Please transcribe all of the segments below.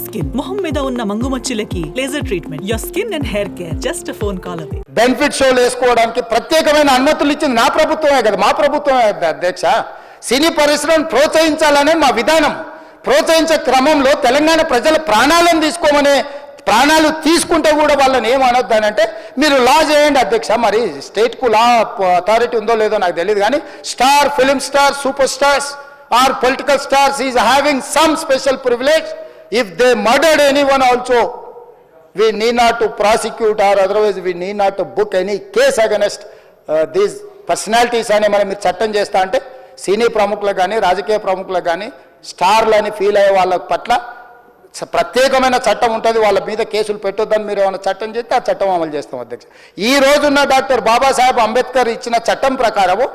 Skin మొహం మీద ఉన్న మంగుమచ్చులకి laser treatment. Your skin and hair care just a phone call away. Benefit షోలు వేసుకోవడానికి ప్రత్యేకమైన అనుమతులు ఇచ్చింది నా ప్రభుత్వమే కదా, మా ప్రభుత్వమే అధ్యక్ష. సినీ పరిశ్రమను ప్రోత్సహించాలనే మా విధానం. ప్రోత్సహించే క్రమంలో తెలంగాణ ప్రజల ప్రాణాలు తీసుకుంటే కూడా వాళ్ళని ఏమనొద్దానంటే మీరు లా చేయండి అధ్యక్ష. మరి స్టేట్కు లా అథారిటీ ఉందో లేదో నాకు తెలియదు, కానీ star, film star, super stars or political stars is having some special privilege. If they murdered anyone also we need not to prosecute or otherwise we need not to book any case against these personalities అని మనం మీరు చట్టం చేస్తా అంటే సినీ ప్రముఖులకు కానీ రాజకీయ ప్రముఖులకు కానీ స్టార్లని ఫీల్ అయ్యే వాళ్ళ పట్ల ప్రత్యేకమైన చట్టం ఉంటుంది. వాళ్ళ మీద కేసులు పెట్టొద్దని మీరు ఏమైనా చట్టం చేస్తే ఆ చట్టం అమలు చేస్తాం అధ్యక్ష. ఈ రోజున్న డాక్టర్ బాబాసాహెబ్ అంబేద్కర్ ఇచ్చిన చట్టం ప్రకారము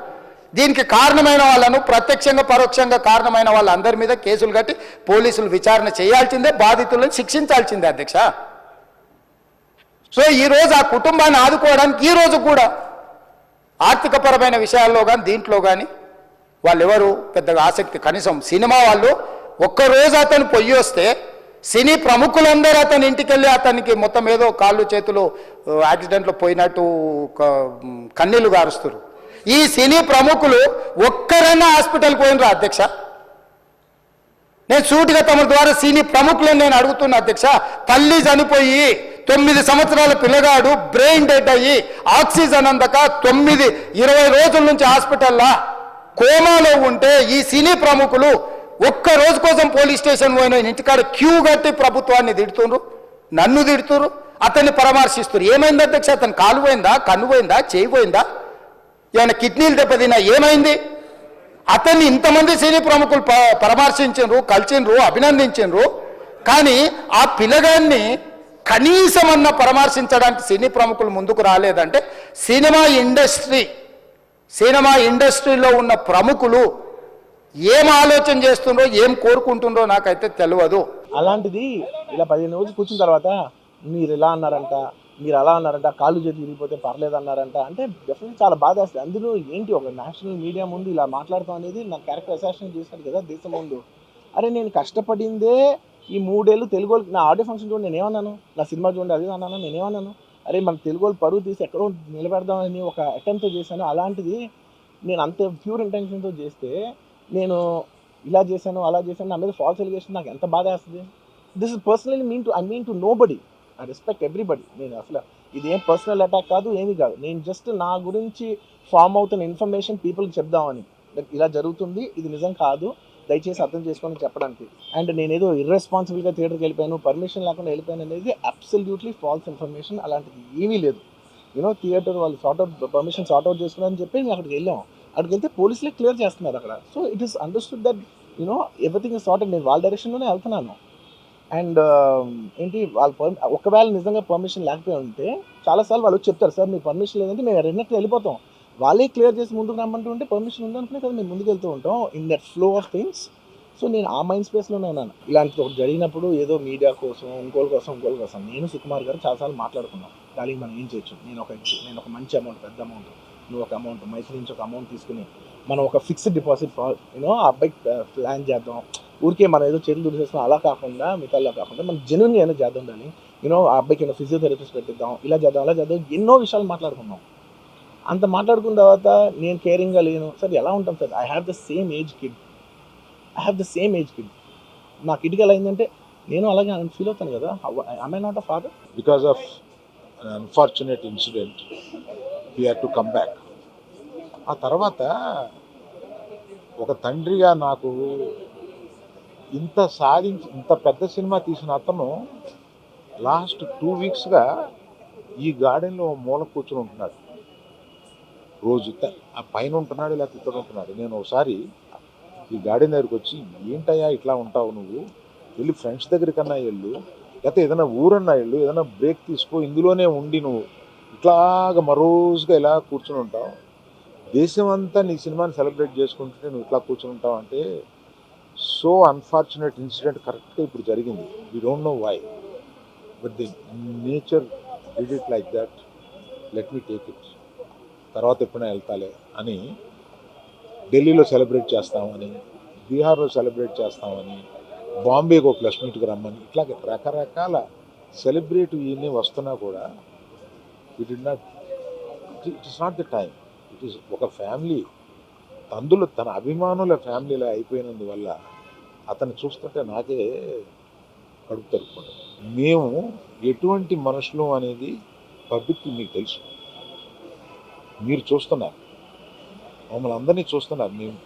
దీనికి కారణమైన వాళ్ళను ప్రత్యక్షంగా పరోక్షంగా కారణమైన వాళ్ళందరి మీద కేసులు కట్టి పోలీసులు విచారణ చేయాల్సిందే, బాధితులను శిక్షించాల్సిందే అధ్యక్ష. సో ఈరోజు ఆ కుటుంబాన్ని ఆదుకోవడానికి ఈరోజు కూడా ఆర్థికపరమైన విషయాల్లో కానీ దీంట్లో కానీ వాళ్ళు ఎవరు పెద్దగా ఆసక్తి, కనీసం సినిమా వాళ్ళు ఒక్కరోజు అతను పొయ్యి వస్తే సినీ ప్రముఖులందరూ అతని ఇంటికి వెళ్ళి అతనికి మొత్తం ఏదో కాళ్ళు చేతులు యాక్సిడెంట్లో పోయినట్టు కన్నీళ్లు గారుస్తారు. ఈ సినీ ప్రముఖులు ఒక్కరైనా హాస్పిటల్కి పోయినరా అధ్యక్ష? నేను సూటిగా తమ ద్వారా సినీ ప్రముఖులను నేను అడుగుతున్నా అధ్యక్ష. తల్లి చనిపోయి 9 సంవత్సరాల పిల్లగాడు బ్రెయిన్ డెడ్ అయ్యి ఆక్సిజన్ అందక 20 రోజుల నుంచి హాస్పిటల్లా కోమాలో ఉంటే ఈ సినీ ప్రముఖులు ఒక్క రోజు కోసం పోలీస్ స్టేషన్ పోయిన ఇంటికాడ క్యూ కట్టి ప్రభుత్వాన్ని తిడుతున్నారు, నన్ను తిడుతున్నారు, అతన్ని పరామర్శిస్తున్నారు. ఏమైంది అధ్యక్ష? అతను కాలు పోయిందా, కన్ను పోయిందా, చేయి పోయిందా, ఏమైనా కిడ్నీలు దెబ్బతిన్నా, ఏమైంది? అతన్ని ఇంతమంది సినీ ప్రముఖులు పరామర్శించారు, కలిసిండ్రు, అభినందించారు. కానీ ఆ పిల్లగాన్ని కనీసమన్నా పరామర్శించడానికి సినీ ప్రముఖులు ముందుకు రాలేదంటే సినిమా ఇండస్ట్రీలో ఉన్న ప్రముఖులు ఏం ఆలోచన చేస్తుండ్రో, ఏం కోరుకుంటుండ్రో నాకైతే తెలియదు. అలాంటిది ఇలా 15 రోజులు కూర్చున్న తర్వాత మీరు ఇలా అన్నారంట, మీరు అలా అన్నారంట, కాళ్ళు చేతులు విరిగిపోతే పర్లేదు అన్నారంట అంటే డెఫినెట్లీ చాలా బాధ వేస్తుంది. అందులో ఏంటి ఒక నేషనల్ మీడియా ముందు ఇలా మాట్లాడతాం అనేది నా క్యారెక్టర్ అసాసినేట్ చేశాడు కదా దేశం ముందు. అరే నేను కష్టపడిందే ఈ 3 ఏళ్ళు తెలుగు వాళ్ళకి. నా ఆడియో ఫంక్షన్ చూడండి నేనేమన్నాను, నా సినిమా చూడండి అది అన్నాను, నేనేమన్నాను, అరే మన తెలుగు వాళ్ళు పరువు తీసి ఎక్కడో నిలబెడదామని ఒక అటెంప్ట్తో చేశాను. అలాంటిది నేను అంత ప్యూర్ ఇంటెన్షన్తో చేస్తే నేను ఇలా చేశాను అలా చేశాను, నా మీద ఫాల్స్ ఎలిగేషన్ నాకు ఎంత బాధ వేస్తుంది. This is personally I mean to nobody, I respect everybody. నేను అసలు ఇది ఏం పర్సనల్ అటాక్ కాదు, ఏమీ కాదు. నేను జస్ట్ నా గురించి ఫామ్ అవుతున్న ఇన్ఫర్మేషన్ పీపుల్కి చెప్దామని, ఇలా జరుగుతుంది, ఇది నిజం కాదు, దయచేసి అర్థం చేసుకొని చెప్పడానికి. అండ్ నేనేదో ఇర్రెస్పాన్సిబుల్గా థియేటర్కి వెళ్ళిపోయాను, పర్మిషన్ లేకుండా వెళ్ళిపోయాను అనేది అబ్సల్యూట్లీ ఫాల్స్ ఇన్ఫర్మేషన్. అలాంటిది ఏమీ లేదు. థియేటర్ వాళ్ళు పర్మిషన్ సార్ట్అవుట్ చేసుకున్నారని చెప్పి మేము అక్కడికి వెళ్ళాం. అక్కడికి వెళ్తే పోలీసులే క్లియర్ చేస్తున్నారు అక్కడ. So it is understood that everything is sorted. నేను వాళ్ళ డైరెక్షన్లోనే వెళ్తున్నాను. అండ్ ఏంటి వాళ్ళు ఒకవేళ నిజంగా పర్మిషన్ లేకపోయి ఉంటే చాలాసార్లు వాళ్ళు చెప్తారు, సార్ మీ పర్మిషన్ లేదంటే మేము రెండట్టు వెళ్ళిపోతాం. వాళ్ళే క్లియర్ చేసి ముందుకు రమ్మంటూ ఉంటే పర్మిషన్ ఉందనుకునే కదా మేము ముందుకు వెళ్తూ ఉంటాం in that flow of things. So నేను ఆ మైండ్ స్పేస్లోనే ఉన్నాను. ఇలాంటిది ఒకటి జరిగినప్పుడు ఏదో మీడియా కోసం ఇంకోళ్ళ కోసం నేను సుకుమార్ గారు చాలాసార్లు మాట్లాడుకున్నాం, దానికి మనం ఏం చేయొచ్చు. నేను ఒక మంచి అమౌంట్, పెద్ద అమౌంట్, నువ్వు ఒక అమౌంట్, మైత్రి నుంచి ఒక అమౌంట్ తీసుకుని మనం ఒక ఫిక్స్డ్ డిపాజిట్ ఆ అబ్బాయికి ప్లాన్ చేద్దాం. ఊరికే మనం ఏదో చేతులు దుడిసేస్తాం అలా కాకుండా, మిగతాలో కాకుండా మనం జెన్యున్గా ఏదో చేద్దాం. దాన్ని ఆ అబ్బాయికి ఫిజియోథెరపిస్ట్ పెట్టిద్దాం, ఇలా చేద్దాం అలా చేద్దాం, ఎన్నో విషయాలు మాట్లాడుకున్నాం. అంత మాట్లాడుకున్న తర్వాత నేను కేరింగ్గా లేను సార్, ఎలా ఉంటాం sir? I have the same age kid. నా కిడ్కి ఎలా అయిందంటే నేను అలాగే ఫీల్ అవుతాను కదా. I not a father? Because of an unfortunate incident we had to come back. ఆ తర్వాత ఒక తండ్రిగా నాకు ఇంత పెద్ద సినిమా తీసిన అతను లాస్ట్ 2 వీక్స్గా ఈ గార్డెన్లో మూల కూర్చొని ఉంటున్నాడు. రోజు ఆ పైన ఉంటున్నాడు, లేకపోతే ఇక్కడ ఉంటున్నాడు. నేను ఒకసారి ఈ గార్డెన్ దగ్గరికి వచ్చి, ఏంటయ్యా ఇట్లా ఉంటావు నువ్వు, వెళ్ళి ఫ్రెండ్స్ దగ్గరికన్నా వెళ్ళు, లేకపోతే ఏదైనా ఊరన్నా వెళ్ళు, ఏదైనా బ్రేక్ తీసుకో, ఇందులోనే ఉండి నువ్వు ఇట్లాగా మరోజుగా ఇలా కూర్చుని ఉంటావు, దేశం అంతా నీ సినిమాని సెలబ్రేట్ చేసుకుంటుంటే నువ్వు ఇట్లా కూర్చుని ఉంటావు అంటే సో అన్ఫార్చునేట్ ఇన్సిడెంట్ కరెక్ట్గా ఇప్పుడు జరిగింది. We don't know why, but the nature did it like that, let me take it, తర్వాత ఎప్పుడైనా వెళ్తాలే అని ఢిల్లీలో సెలబ్రేట్ చేస్తామని, బీహార్లో సెలబ్రేట్ చేస్తామని, బాంబేకి ఒక ప్రెస్ మీట్కి రమ్మని, ఇట్లా రకరకాల సెలబ్రిటీ ఇవన్నీ వస్తున్నా కూడా it is not the time. It is ఒక ఫ్యామిలీ, అందులో తన అభిమానుల ఫ్యామిలీలో అయిపోయినందువల్ల అతను చూస్తుంటే నాకే కడుపు తరుపుకుంటుంది. మేము ఎటువంటి మనుషులు అనేది పబ్లిక్ మీకు తెలుసు, మీరు చూస్తున్నారు, మమ్మల్ని అందరినీ చూస్తున్నారు. మేము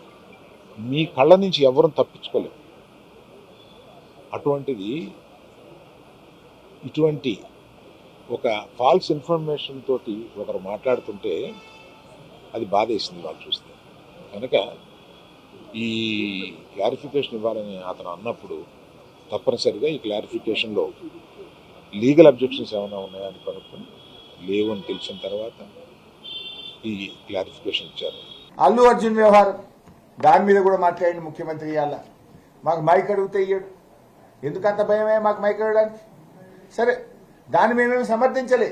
మీ కళ్ళ నుంచి ఎవరూ తప్పించుకోలేము. అటువంటిది ఇటువంటి ఒక ఫాల్స్ ఇన్ఫర్మేషన్ తోటి ఒకరు మాట్లాడుతుంటే అది బాధేసింది వాళ్ళు చూస్తే. కనుక ఈ క్లారిఫికేషన్ ఇవ్వాలని అతను అన్నప్పుడు తప్పనిసరిగా ఈ క్లారిఫికేషన్లో లీగల్ అబ్జెక్షన్స్ ఏమైనా ఉన్నాయని కనుక్కొని లేవని తెలిసిన తర్వాత ఈ క్లారిఫికేషన్ ఇచ్చారు. అల్లు అర్జున్ వ్యవహారం దాని మీద కూడా మాట్లాడింది ముఖ్యమంత్రి. ఇవాళ మాకు మైక్ అడిగితే ఇయ్యడు, ఎందుకంత భయమే మాకు మైక్ అడగడానికి? సరే, దాన్ని మేమేమి సమర్థించలే.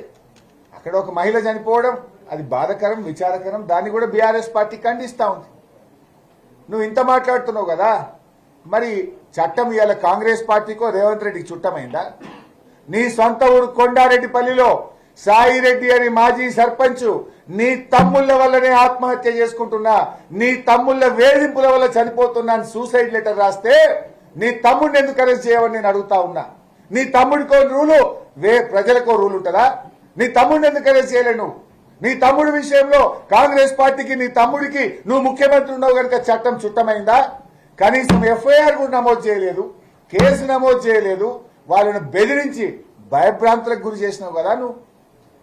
అక్కడ ఒక మహిళ చనిపోవడం అది బాధాకరం, విచారకరం. దాన్ని కూడా బీఆర్ఎస్ పార్టీ ఖండిస్తూ ఉంది. నువ్వు ఇంత మాట్లాడుతున్నావు కదా, మరి చట్టం ఇవాళ కాంగ్రెస్ పార్టీకో రేవంత్ రెడ్డికి చుట్టమైందా? నీ సొంత ఊరు కొండారెడ్డిపల్లిలో సాయిరెడ్డి అని మాజీ సర్పంచ్ నీ తమ్ముళ్ళ వల్లనే ఆత్మహత్య చేసుకుంటున్నా, నీ తమ్ముళ్ళ వేధింపుల వల్ల చనిపోతున్నా అని సూసైడ్ లెటర్ రాస్తే నీ తమ్ముడిని ఎందుకు అరెస్ట్ చేయవని నేను అడుగుతా ఉన్నా. నీ తమ్ముడికో రూలు, ప్రజలకో రూల్ ఉంటుందా? నీ తమ్ముడిని ఎందుకు అరెస్ట్ చేయలేను? నీ తమ్ముడి విషయంలో కాంగ్రెస్ పార్టీకి నీ తమ్ముడికి నువ్వు ముఖ్యమంత్రి ఉన్నావు కనుక చట్టం చుట్టమైందా? కనీసం ఎఫ్ఐఆర్ కూడా నమోదు చేయలేదు, కేసు నమోదు చేయలేదు. వాళ్ళను బెదిరించి భయభ్రాంతులకు గురి చేసినావు కదా. నువ్వు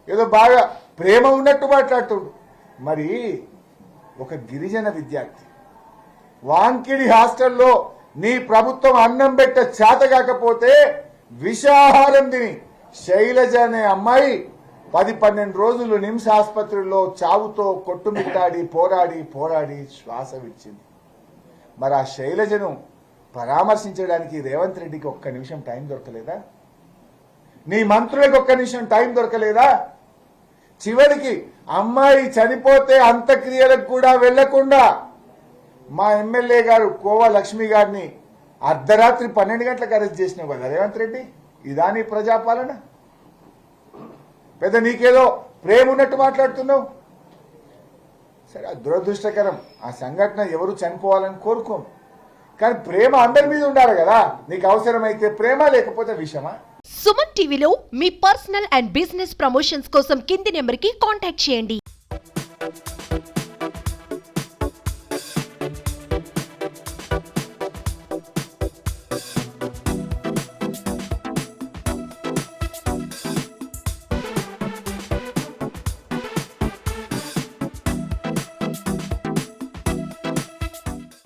ఏదో బాగా ప్రేమ ఉన్నట్టు మాట్లాడుతుండు. మరి ఒక గిరిజన విద్యార్థి వాంకిడి హాస్టల్లో నీ ప్రభుత్వం అన్నం పెట్ట చేత కాకపోతే విషాహారం తిని శైలజ అనే అమ్మాయి 10-12 రోజులు నిమ్స్ ఆసుపత్రిలో చావుతో కొట్టుమిట్టాడి పోరాడి శ్వాస విడిచింది. మరి ఆ శైలజను పరామర్శించడానికి రేవంత్ రెడ్డికి ఒక్క నిమిషం టైం దొరకలేదా? నీ మంత్రులకు ఒక్క నిమిషం టైం దొరకలేదా? చివరికి అమ్మాయి చనిపోతే అంత్యక్రియలకు కూడా వెళ్లకుండా మా ఎమ్మెల్యే గారు కోవా లక్ష్మి గారిని అర్ధరాత్రి 12 గంటలకు అరెస్ట్ చేసినావు కదా రేవంత్ రెడ్డి. ఇదా నీ ప్రజాపాలన? పెద్ద నీకేదో ప్రేమ ఉన్నట్టు మాట్లాడుతున్నావు. సరే, దురదృష్టకరం. ఆ సంఘటన ఎవరు చనిపోవాలని కోరుకోము, కానీ ప్రేమ అందరి మీద ఉండాలి కదా. నీకు అవసరమైతే ప్రేమ, లేకపోతే విషమా? సుమన్ టీవీలో మీ పర్సనల్ అండ్ బిజినెస్ ప్రమోషన్స్ కోసం కింది నెంబర్కి కాంటాక్ట్ చేయండి.